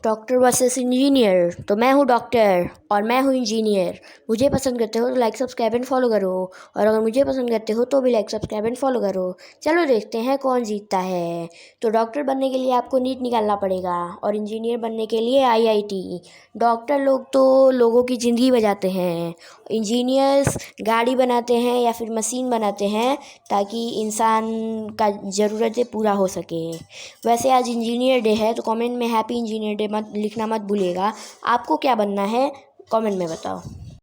Doctor versus engineer. तो मैं हूँ डॉक्टर और मैं हूँ इंजीनियर। मुझे पसंद करते हो तो लाइक सब्सक्राइब एंड फॉलो करो, और अगर मुझे पसंद करते हो तो भी लाइक सब्सक्राइब एंड फॉलो करो। चलो देखते हैं कौन जीतता है। तो डॉक्टर बनने के लिए आपको नीट निकालना पड़ेगा और इंजीनियर बनने के लिए आईआईटी। डॉक्टर लोग तो लोगों की ज़िंदगी बचाते हैं, इंजीनियर्स गाड़ी बनाते हैं या फिर मशीन बनाते हैं ताकि इंसान का ज़रूरतें पूरा हो सके। वैसे आज इंजीनियर डे है तो कमेंट में हैप्पी इंजीनियर डे मत लिखना मत भूलिएगा। आपको क्या बनना है कमेंट में बताओ।